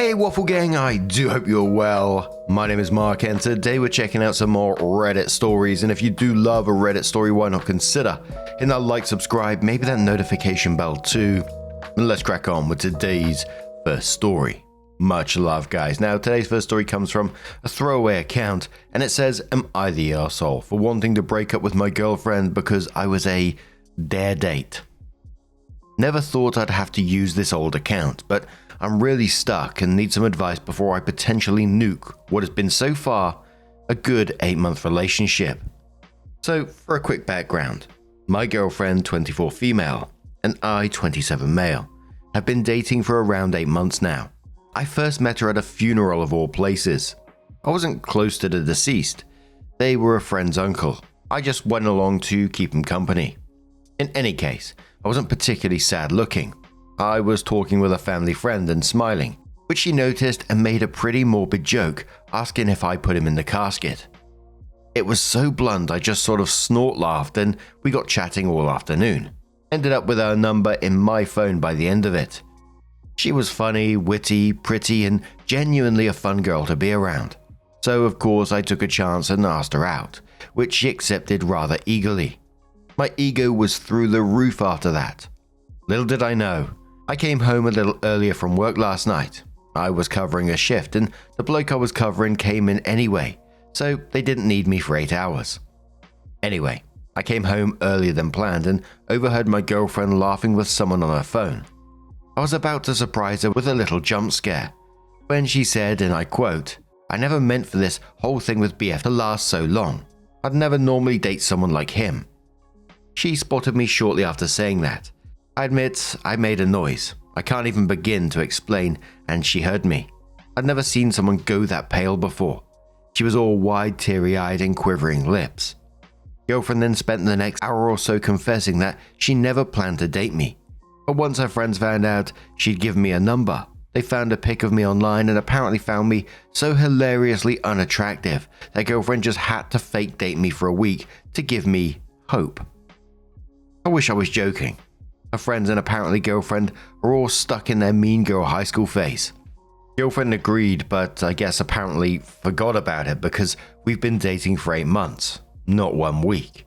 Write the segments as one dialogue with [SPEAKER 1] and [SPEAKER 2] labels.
[SPEAKER 1] Hey Waffle Gang, I do hope you're well. My name is Mark and today we're checking out some more Reddit stories, and if you do love a Reddit story, why not consider hitting that like, subscribe, maybe that notification bell too. And let's crack on with today's first story. Much love, guys. Now, today's first story comes from a throwaway account, and it says, am I the arsehole for wanting to break up with my girlfriend because I was a dare date? Never thought I'd have to use this old account, but I'm really stuck and need some advice before I potentially nuke what has been so far a good 8-month relationship. So, for a quick background, my girlfriend, 24 female, and I, 27 male, have been dating for around 8 months now. I first met her at a funeral of all places. I wasn't close to the deceased. They were a friend's uncle. I just went along to keep him company. In any case, I wasn't particularly sad looking. I was talking with a family friend and smiling, which she noticed and made a pretty morbid joke, asking if I put him in the casket. It was so blunt I just sort of snort laughed and we got chatting all afternoon. Ended up with her number in my phone by the end of it. She was funny, witty, pretty, and genuinely a fun girl to be around. So of course I took a chance and asked her out, which she accepted rather eagerly. My ego was through the roof after that. Little did I know, I came home a little earlier from work last night. I was covering a shift and the bloke I was covering came in anyway, so they didn't need me for 8 hours. Anyway, I came home earlier than planned and overheard my girlfriend laughing with someone on her phone. I was about to surprise her with a little jump scare, when she said, and I quote, "I never meant for this whole thing with BF to last so long. I'd never normally date someone like him." She spotted me shortly after saying that. I admit I made a noise. I can't even begin to explain, and she heard me. I'd never seen someone go that pale before. She was all wide, teary-eyed and quivering lips. Girlfriend then spent the next hour or so confessing that she never planned to date me. But once her friends found out she'd given me a number, they found a pic of me online and apparently found me so hilariously unattractive that girlfriend just had to fake date me for a week to give me hope. I wish I was joking. Her friends and apparently girlfriend are all stuck in their mean girl high school phase. Girlfriend agreed, but I guess apparently forgot about it because we've been dating for 8 months, not 1 week.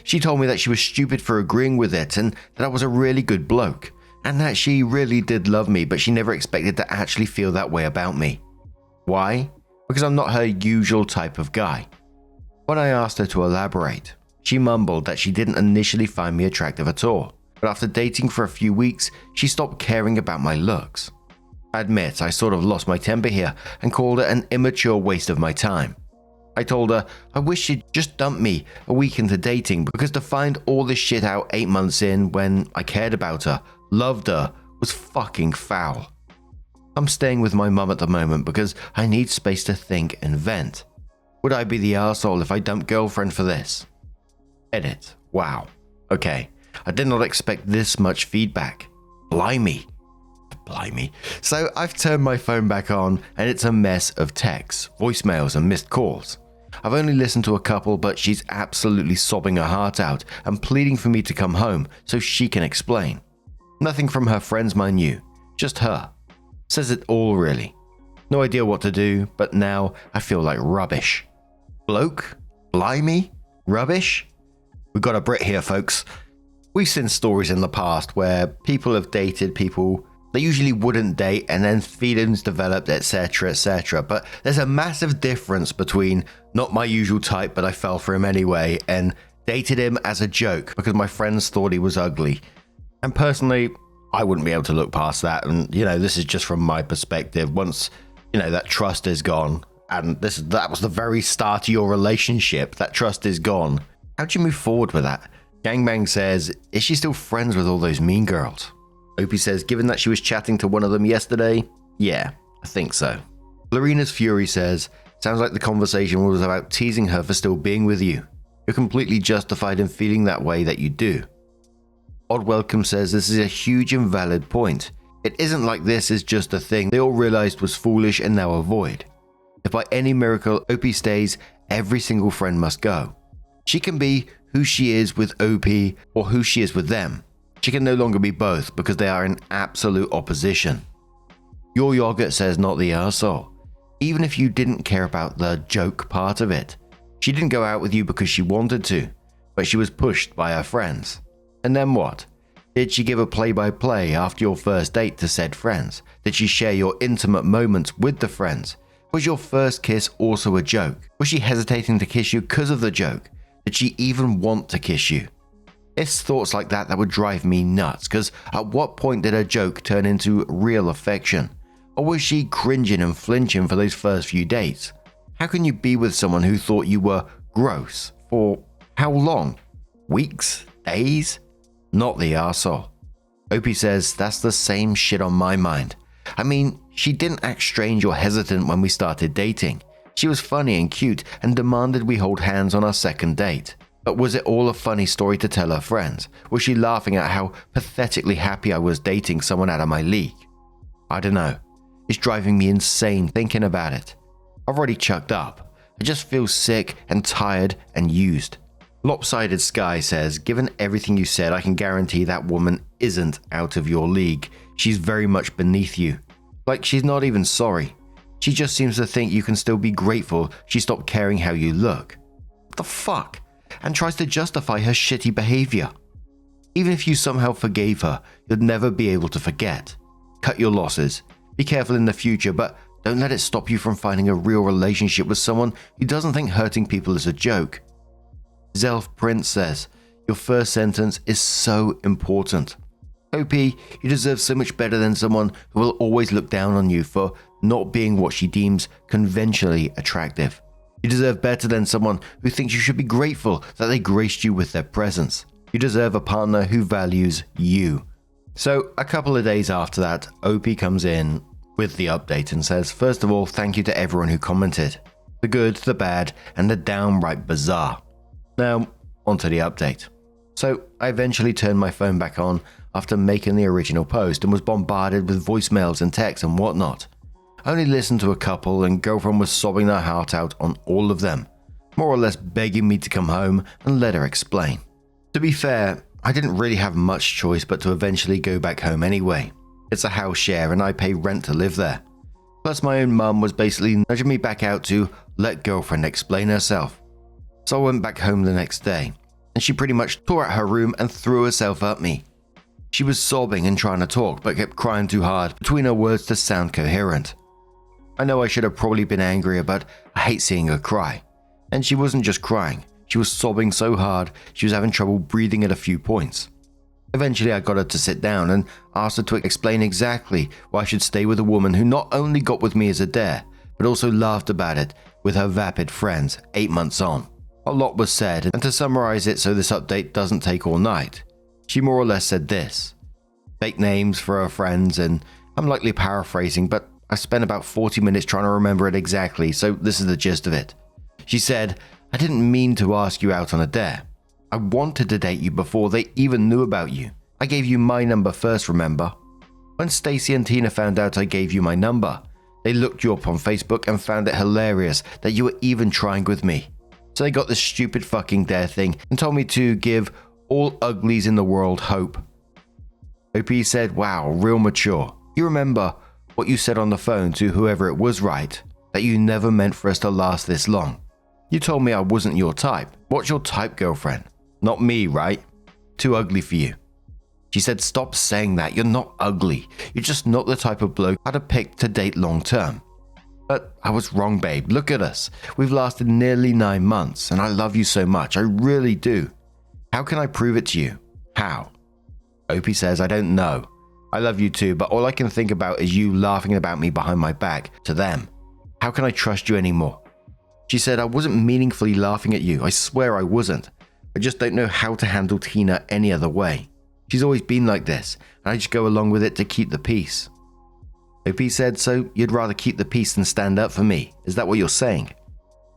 [SPEAKER 1] She told me that she was stupid for agreeing with it and that I was a really good bloke, and that she really did love me, but she never expected to actually feel that way about me. Why? Because I'm not her usual type of guy. When I asked her to elaborate, she mumbled that she didn't initially find me attractive at all, but after dating for a few weeks, she stopped caring about my looks. I admit I sort of lost my temper here and called it an immature waste of my time. I told her I wish she'd just dump me a week into dating because to find all this shit out 8 months in when I cared about her, loved her, was fucking foul. I'm staying with my mum at the moment because I need space to think and vent. Would I be the arsehole if I dumped girlfriend for this? Edit. Wow. Okay. I did not expect this much feedback. Blimey. So I've turned my phone back on and it's a mess of texts, voicemails and missed calls. I've only listened to a couple, but she's absolutely sobbing her heart out and pleading for me to come home so she can explain. Nothing from her friends, mind you, just her. Says it all really. No idea what to do, but now I feel like rubbish. Bloke? Blimey? Rubbish? We've got a Brit here, folks. We've seen stories in the past where people have dated people they usually wouldn't date and then feelings developed, etc, etc. But there's a massive difference between not my usual type but I fell for him anyway and dated him as a joke because my friends thought he was ugly. And personally, I wouldn't be able to look past that, and this is just from my perspective. Once that trust is gone, and that was the very start of your relationship, that trust is gone. How'd you move forward with that? Gangbang says, is she still friends with all those mean girls? Opie says, given that she was chatting to one of them yesterday, yeah, I think so. Lorena's Fury says, sounds like the conversation was about teasing her for still being with you. You're completely justified in feeling that way that you do. Odd Welcome says, this is a huge and valid point. It isn't like this is just a thing they all realized was foolish and now avoid. If by any miracle Opie stays, every single friend must go. She can be who she is with OP or who she is with them. She can no longer be both because they are in absolute opposition. Your yogurt says not the arsehole. Even if you didn't care about the joke part of it. She didn't go out with you because she wanted to, but she was pushed by her friends. And then what? Did she give a play-by-play after your first date to said friends? Did she share your intimate moments with the friends? Was your first kiss also a joke? Was she hesitating to kiss you because of the joke? Did she even want to kiss you? It's thoughts like that would drive me nuts, because at what point did a joke turn into real affection? Or was she cringing and flinching for those first few dates? How can you be with someone who thought you were gross for how long? Weeks? Days? Not the arsehole. Opie says that's the same shit on my mind. I mean, she didn't act strange or hesitant when we started dating. She was funny and cute and demanded we hold hands on our second date. But was it all a funny story to tell her friends? Was she laughing at how pathetically happy I was dating someone out of my league? I don't know. It's driving me insane thinking about it. I've already chucked up. I just feel sick and tired and used. Lopsided Sky says, given everything you said, I can guarantee that woman isn't out of your league. She's very much beneath you. Like she's not even sorry. She just seems to think you can still be grateful she stopped caring how you look. What the fuck? And tries to justify her shitty behavior. Even if you somehow forgave her, you'd never be able to forget. Cut your losses. Be careful in the future, but don't let it stop you from finding a real relationship with someone who doesn't think hurting people is a joke. Zelf Prince says, your first sentence is so important. OP, you deserve so much better than someone who will always look down on you for not being what she deems conventionally attractive. You deserve better than someone who thinks you should be grateful that they graced you with their presence. You deserve a partner who values you. So a couple of days after that, OP comes in with the update and says, first of all, thank you to everyone who commented. The good, the bad, and the downright bizarre. Now, onto the update. So I eventually turned my phone back on after making the original post and was bombarded with voicemails and texts and whatnot. I only listened to a couple and girlfriend was sobbing their heart out on all of them, more or less begging me to come home and let her explain. To be fair, I didn't really have much choice but to eventually go back home anyway. It's a house share and I pay rent to live there. Plus my own mum was basically nudging me back out to let girlfriend explain herself. So I went back home the next day and she pretty much tore out her room and threw herself at me. She was sobbing and trying to talk but kept crying too hard between her words to sound coherent. I know I should have probably been angrier, but I hate seeing her cry. And she wasn't just crying, she was sobbing so hard she was having trouble breathing at a few points. Eventually I got her to sit down and asked her to explain exactly why I should stay with a woman who not only got with me as a dare, but also laughed about it with her vapid friends 8 months on. A lot was said, and to summarize it so this update doesn't take all night, she more or less said this. Fake names for her friends, and I'm likely paraphrasing, but I spent about 40 minutes trying to remember it exactly, so this is the gist of it. She said, I didn't mean to ask you out on a dare. I wanted to date you before they even knew about you. I gave you my number first, remember? When Stacy and Tina found out I gave you my number, they looked you up on Facebook and found it hilarious that you were even trying with me. So they got this stupid fucking dare thing and told me to give all uglies in the world hope. OP said, wow, real mature. You remember what you said on the phone to whoever it was, right? That you never meant for us to last this long. You told me I wasn't your type. What's your type, girlfriend? Not me, right? Too ugly for you. She said, stop saying that. You're not ugly. You're just not the type of bloke I'd have picked to date long term. But I was wrong, babe. Look at us. We've lasted nearly 9 months and I love you so much. I really do. How can I prove it to you? How? Opie says, I don't know. I love you too, but all I can think about is you laughing about me behind my back to them. How can I trust you anymore? She said, I wasn't meaningfully laughing at you. I swear I wasn't. I just don't know how to handle Tina any other way. She's always been like this, and I just go along with it to keep the peace. OP said, so you'd rather keep the peace than stand up for me? Is that what you're saying?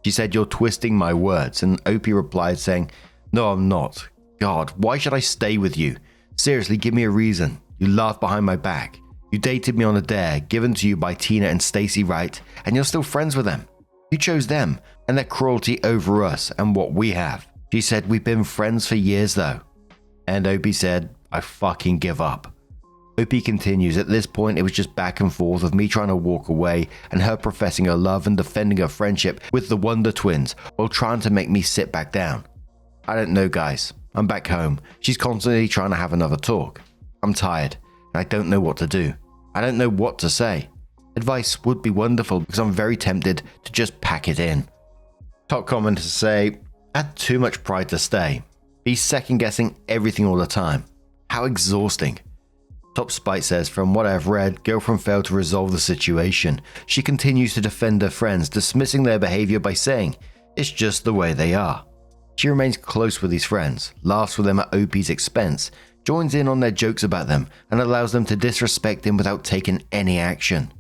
[SPEAKER 1] She said, you're twisting my words, and OP replied saying, no, I'm not. God, why should I stay with you? Seriously, give me a reason. You laughed behind my back. You dated me on a dare given to you by Tina and Stacy Wright, and you're still friends with them. You chose them and their cruelty over us and what we have. She said, we've been friends for years though. And OP said, I fucking give up. OP continues, at this point it was just back and forth of me trying to walk away and her professing her love and defending her friendship with the Wonder Twins while trying to make me sit back down. I don't know, guys. I'm back home. She's constantly trying to have another talk. I'm tired and I don't know what to do. I don't know what to say. Advice would be wonderful because I'm very tempted to just pack it in. Top commenters say, had too much pride to stay. Be second guessing everything all the time. How exhausting. Top Spite says, from what I've read, girlfriend failed to resolve the situation. She continues to defend her friends, dismissing their behavior by saying, it's just the way they are. She remains close with these friends, laughs with them at OP's expense, joins in on their jokes about them, and allows them to disrespect him without taking any action.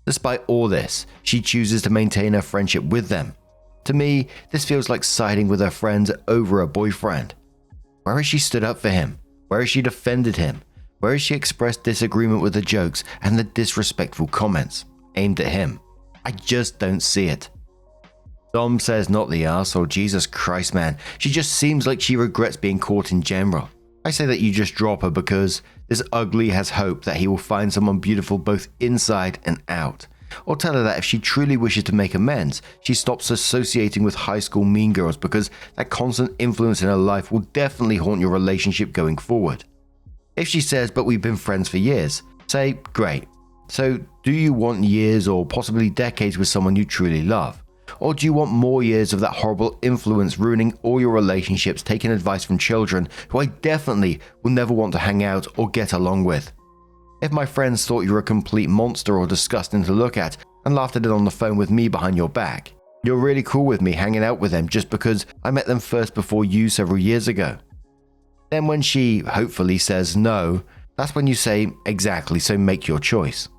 [SPEAKER 1] Despite all this, she chooses to maintain her friendship with them. To me, this feels like siding with her friends over a boyfriend. Where has she stood up for him? Where has she defended him? Where has she expressed disagreement with the jokes and the disrespectful comments aimed at him? I just don't see it. Dom says, not the arsehole. Jesus Christ, man. She just seems like she regrets being caught in general. I say that you just drop her because this ugly has hope that he will find someone beautiful both inside and out. Or tell her that if she truly wishes to make amends, she stops associating with high school mean girls because that constant influence in her life will definitely haunt your relationship going forward. If she says, but we've been friends for years, say, great. So do you want years or possibly decades with someone you truly love? Or do you want more years of that horrible influence ruining all your relationships, taking advice from children who I definitely will never want to hang out or get along with? If my friends thought you were a complete monster or disgusting to look at and laughed at it on the phone with me behind your back, you're really cool with me hanging out with them just because I met them first before you several years ago. Then when she hopefully says no, that's when you say, exactly, so make your choice.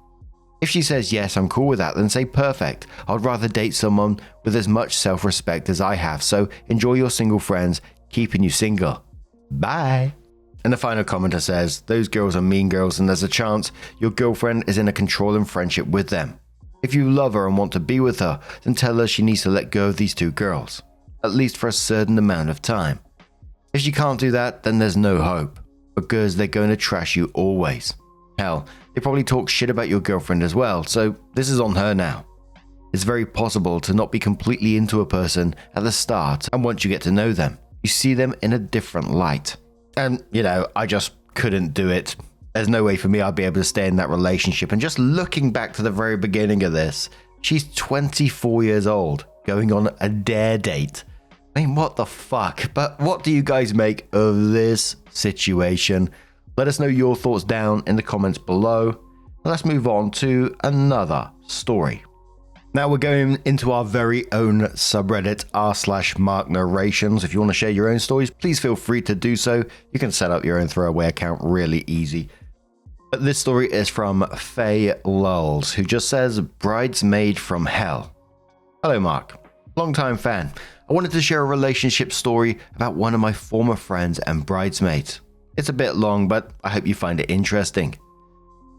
[SPEAKER 1] If she says yes, I'm cool with that, then say perfect. I'd rather date someone with as much self-respect as I have, so enjoy your single friends, keeping you single. Bye. And the final commenter says, those girls are mean girls and there's a chance your girlfriend is in a controlling friendship with them. If you love her and want to be with her, then tell her she needs to let go of these two girls, at least for a certain amount of time. If she can't do that, then there's no hope, because they're going to trash you always. Hell, they probably talk shit about your girlfriend as well, so this is on her now. It's very possible to not be completely into a person at the start, and once you get to know them, you see them in a different light. And, I just couldn't do it. There's no way for me I'd be able to stay in that relationship. And just looking back to the very beginning of this, she's 24 years old, going on a dare date. I mean, what the fuck? But what do you guys make of this situation? Let us know your thoughts down in the comments below. Let's move on to another story. Now we're going into our very own subreddit r/Mark Narrations. If you want to share your own stories, please feel free to do so. You can set up your own throwaway account really easy. But this story is from Faye Lulls, who just says, Bridesmaid from Hell. Hello Mark, long-time fan. I wanted to share a relationship story about one of my former friends and bridesmaids. It's a bit long, but I hope you find it interesting.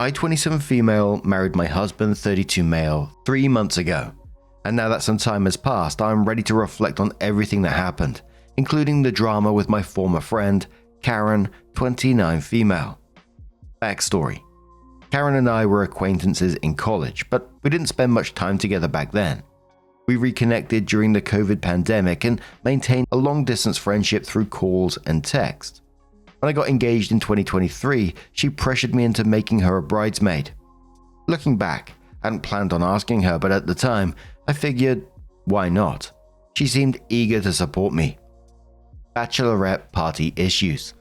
[SPEAKER 1] I, 27 female, married my husband, 32 male, 3 months ago. And now that some time has passed, I'm ready to reflect on everything that happened, including the drama with my former friend, Karen, 29 female. Backstory. Karen and I were acquaintances in college, but we didn't spend much time together back then. We reconnected during the COVID pandemic and maintained a long-distance friendship through calls and text. When I got engaged in 2023, she pressured me into making her a bridesmaid. Looking back, I hadn't planned on asking her, but at the time, I figured, why not? She seemed eager to support me. Bachelorette party issues.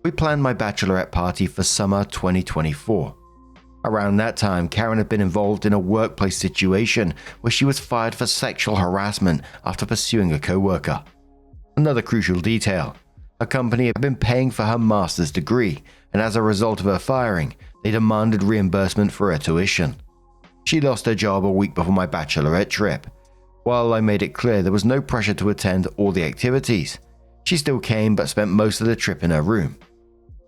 [SPEAKER 1] We planned my bachelorette party for summer 2024. Around that time, Karen had been involved in a workplace situation where she was fired for sexual harassment after pursuing a coworker. Another crucial detail. Her company had been paying for her master's degree, and as a result of her firing, they demanded reimbursement for her tuition. She lost her job a week before my bachelorette trip. While I made it clear there was no pressure to attend all the activities, she still came but spent most of the trip in her room.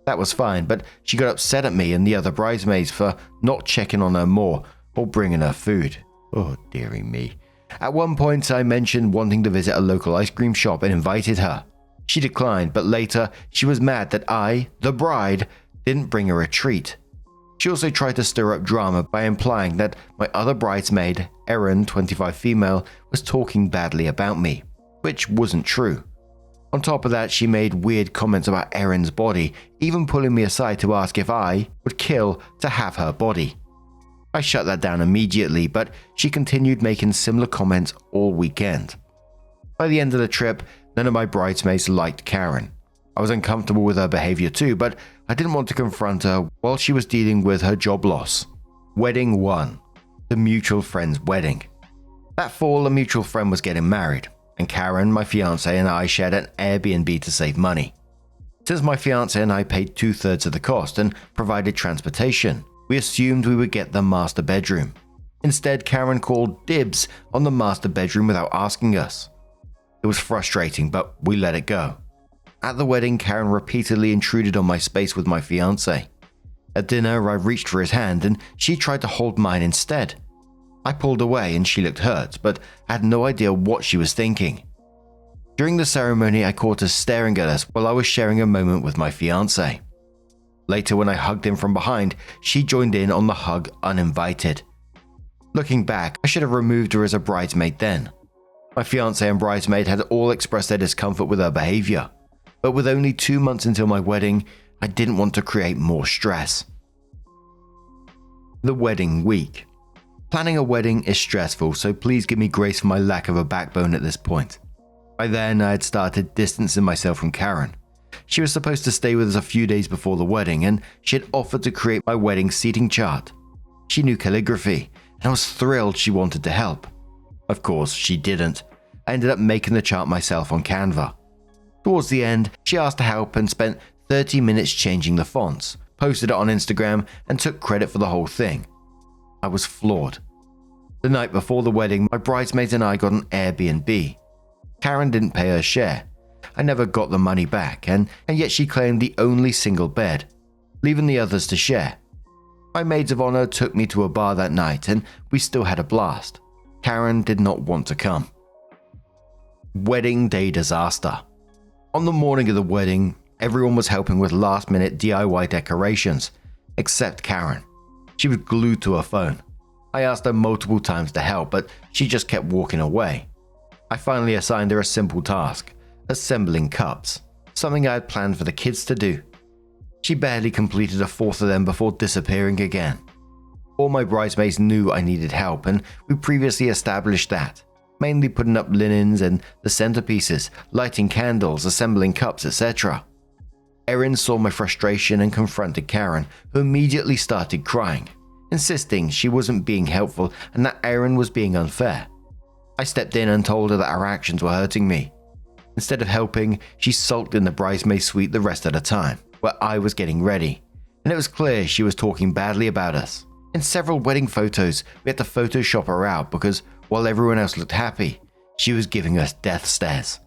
[SPEAKER 1] That was fine, but she got upset at me and the other bridesmaids for not checking on her more or bringing her food. Oh, dearie me. At one point, I mentioned wanting to visit a local ice cream shop and invited her. She declined, but later she was mad that I, the bride, didn't bring her a treat. She also tried to stir up drama by implying that my other bridesmaid, Erin, 25 female, was talking badly about me, which wasn't true. On top of that, she made weird comments about Erin's body, even pulling me aside to ask if I would kill to have her body. I shut that down immediately, but she continued making similar comments all weekend. By the end of the trip, none of my bridesmaids liked Karen. I was uncomfortable with her behavior too, but I didn't want to confront her while she was dealing with her job loss. Wedding 1. The mutual friend's wedding. That fall, a mutual friend was getting married, and Karen, my fiance, and I shared an Airbnb to save money. Since my fiance and I paid 2/3 of the cost and provided transportation, we assumed we would get the master bedroom. Instead, Karen called dibs on the master bedroom without asking us. It was frustrating, but we let it go. At the wedding, Karen repeatedly intruded on my space with my fiance. At dinner, I reached for his hand and she tried to hold mine instead. I pulled away and she looked hurt, but I had no idea what she was thinking. During the ceremony, I caught her staring at us while I was sharing a moment with my fiance. Later, when I hugged him from behind, she joined in on the hug uninvited. Looking back, I should have removed her as a bridesmaid then. My fiance and bridesmaid had all expressed their discomfort with her behavior. But with only 2 months until my wedding, I didn't want to create more stress. The wedding week. Planning a wedding is stressful, so please give me grace for my lack of a backbone at this point. By then, I had started distancing myself from Karen. She was supposed to stay with us a few days before the wedding, and she had offered to create my wedding seating chart. She knew calligraphy, and I was thrilled she wanted to help. Of course, she didn't. I ended up making the chart myself on Canva. Towards the end, she asked to help and spent 30 minutes changing the fonts, posted it on Instagram, and took credit for the whole thing. I was floored. The night before the wedding, my bridesmaids and I got an Airbnb. Karen didn't pay her share. I never got the money back, and yet she claimed the only single bed, leaving the others to share. My maids of honor took me to a bar that night, and we still had a blast. Karen did not want to come. Wedding day disaster. On the morning of the wedding, everyone was helping with last-minute DIY decorations, except Karen. She was glued to her phone. I asked her multiple times to help, but she just kept walking away. I finally assigned her a simple task, assembling cups, something I had planned for the kids to do. She barely completed a fourth of them before disappearing again. All my bridesmaids knew I needed help, and we previously established that. Mainly putting up linens and the centerpieces, lighting candles, assembling cups, etc. Erin saw my frustration and confronted Karen, who immediately started crying, insisting she wasn't being helpful and that Erin was being unfair. I stepped in and told her that her actions were hurting me. Instead of helping, she sulked in the bridesmaid suite the rest of the time, where I was getting ready, and it was clear she was talking badly about us. In several wedding photos, we had to Photoshop her out because while everyone else looked happy, she was giving us death stares.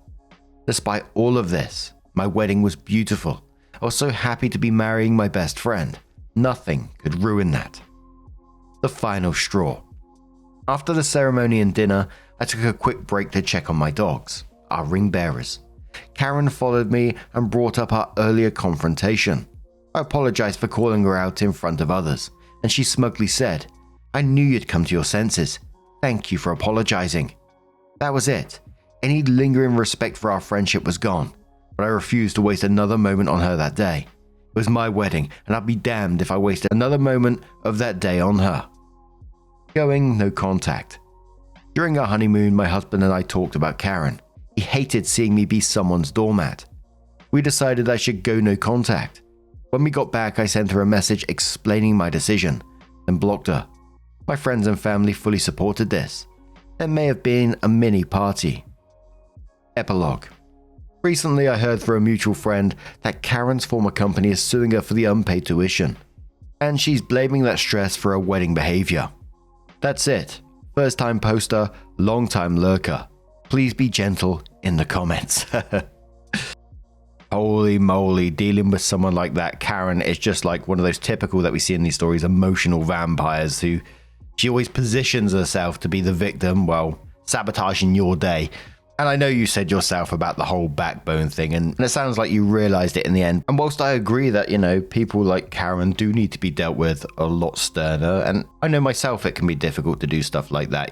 [SPEAKER 1] Despite all of this, my wedding was beautiful. I was so happy to be marrying my best friend. Nothing could ruin that. The final straw. After the ceremony and dinner, I took a quick break to check on my dogs, our ring bearers. Karen followed me and brought up our earlier confrontation. I apologized for calling her out in front of others, and she smugly said, "I knew you'd come to your senses. Thank you for apologizing." That was it. Any lingering respect for our friendship was gone, but I refused to waste another moment on her that day. It was my wedding, and I'd be damned if I wasted another moment of that day on her. Going no contact. During our honeymoon, my husband and I talked about Karen. He hated seeing me be someone's doormat. We decided I should go no contact. When we got back, I sent her a message explaining my decision, then blocked her. My friends and family fully supported this. There may have been a mini party. Epilogue. Recently, I heard through a mutual friend that Karen's former company is suing her for the unpaid tuition, and she's blaming that stress for her wedding behavior. That's it. First time poster, long time lurker. Please be gentle in the comments. Holy moly, dealing with someone like that, Karen, is just like one of those typical that we see in these stories, emotional vampires who she always positions herself to be the victim while sabotaging your day. And I know you said yourself about the whole backbone thing, and it sounds like you realized it in the end. And whilst I agree that, people like Karen do need to be dealt with a lot sterner, and I know myself it can be difficult to do stuff like that,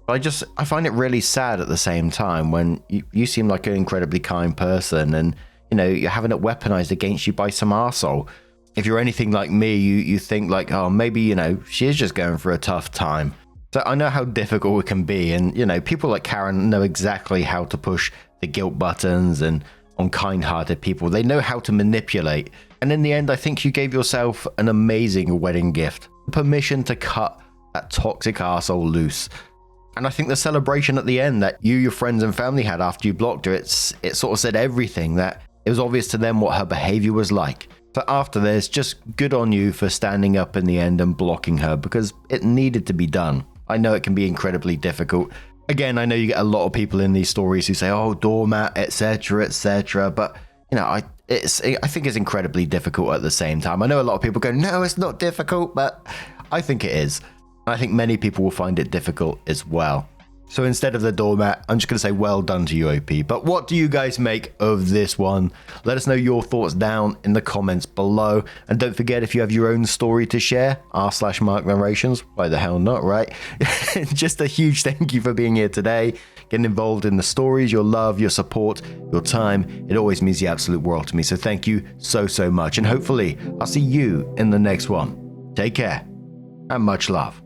[SPEAKER 1] But I find it really sad at the same time when you seem like an incredibly kind person, and, you're having it weaponized against you by some arsehole. If you're anything like me, you think like, oh, maybe, she is just going through a tough time. So I know how difficult it can be, and people like Karen know exactly how to push the guilt buttons, and on kind-hearted people, they know how to manipulate. And in the end, I think you gave yourself an amazing wedding gift, permission to cut that toxic arsehole loose. And I think the celebration at the end that you, your friends and family had after you blocked her, it sort of said everything, that it was obvious to them what her behavior was like. So after this, just good on you for standing up in the end and blocking her, because it needed to be done. I know it can be incredibly difficult. Again, I know you get a lot of people in these stories who say, oh, doormat, etc., etc. But, I think it's incredibly difficult at the same time. I know a lot of people go, no, it's not difficult, but I think it is. I think many people will find it difficult as well. So instead of the doormat, I'm just going to say well done to you, OP. But what do you guys make of this one? Let us know your thoughts down in the comments below. And don't forget, if you have your own story to share, r/Mark Narrations, why the hell not, right? Just a huge thank you for being here today, getting involved in the stories, your love, your support, your time. It always means the absolute world to me. So thank you so, so much. And hopefully I'll see you in the next one. Take care and much love.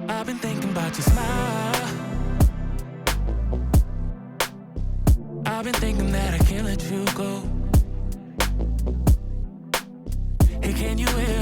[SPEAKER 2] I've been thinking about your smile. I've been thinking that I can't let you go. Hey, can you hear